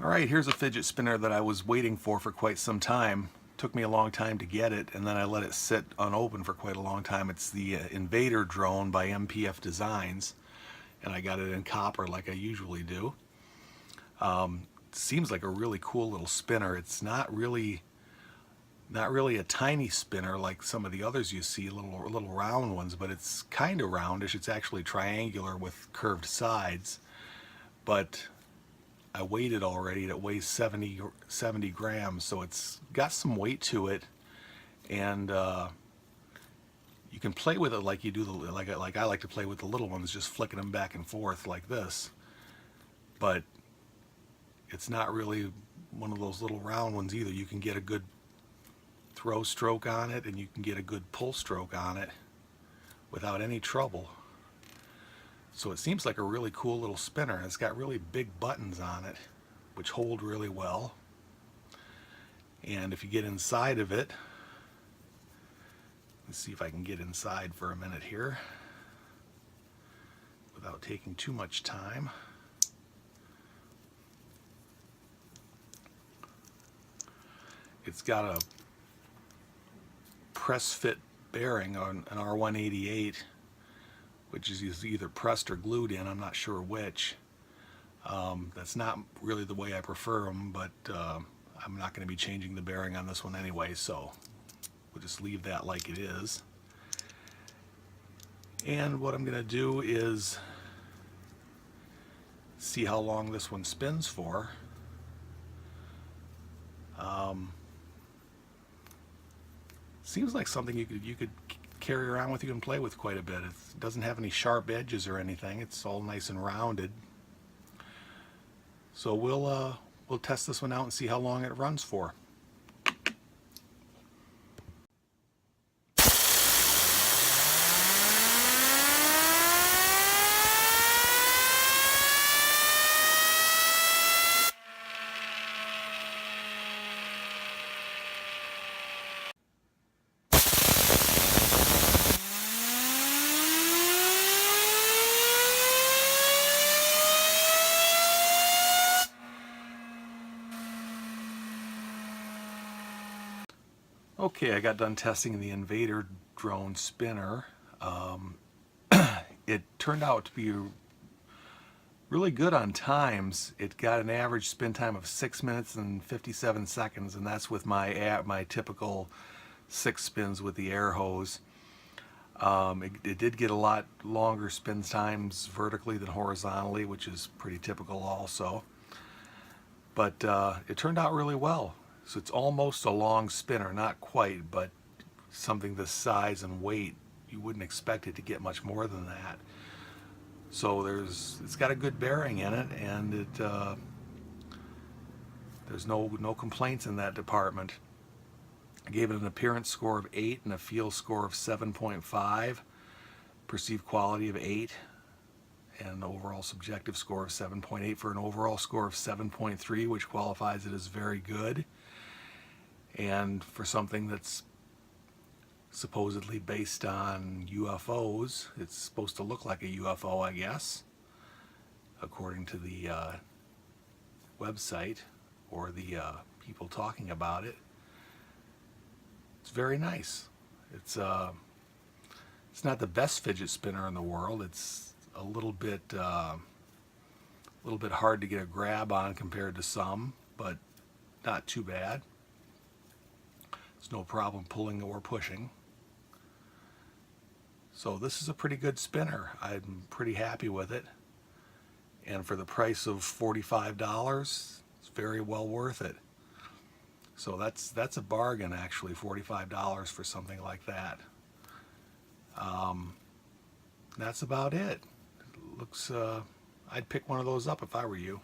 Alright, here's a fidget spinner that I was waiting for quite some time. Took me a long time to get it, and then I let it sit unopened for quite a long time. It's the Invader Drone by MPF Designs, and I got it in copper like I usually do. Seems like a really cool little spinner. It's not really a tiny spinner like some of the others you see, little round ones, but it's kind of roundish. It's actually triangular with curved sides, but I weighed it already. It weighs 70 grams, so it's got some weight to it, and you can play with it like you do like I like to play with the little ones, just flicking them back and forth like this. But it's not really one of those little round ones either. You can get a good throw stroke on it, and you can get a good pull stroke on it without any trouble. So it seems like a really cool little spinner. It's got really big buttons on it, which hold really well. And if you get inside of it, let's see if I can get inside for a minute here without taking too much time. It's got a press fit bearing on an R188, which is either pressed or glued in. I'm not sure which. That's not really the way I prefer them, but I'm not going to be changing the bearing on this one anyway, so we'll just leave that like it is. And what I'm going to do is see how long this one spins for. Seems like something you could carry around with you and play with quite a bit. It doesn't have any sharp edges or anything. It's all nice and rounded. So we'll test this one out and see how long it runs for. Okay, I got done testing the Invader Drone spinner. It turned out to be really good on times. It got an average spin time of 6 minutes and 57 seconds, and that's with my typical 6 spins with the air hose. It did get a lot longer spin times vertically than horizontally, which is pretty typical also. But it turned out really well. So it's almost a long spinner, not quite, but something this size and weight, you wouldn't expect it to get much more than that. So it's got a good bearing in it, and there's no complaints in that department. I gave it an appearance score of 8 and a feel score of 7.5, perceived quality of 8, and an overall subjective score of 7.8 for an overall score of 7.3, which qualifies it as very good. And for something that's supposedly based on UFOs, it's supposed to look like a UFO, I guess, according to the website or the people talking about it. It's very nice. It's not the best fidget spinner in the world. It's a little bit hard to get a grab on compared to some, but not too bad. It's no problem pulling or pushing. So this is a pretty good spinner. I'm pretty happy with it. And for the price of $45, it's very well worth it. So that's a bargain, actually, $45 for something like that. That's about it. Looks, I'd pick one of those up if I were you.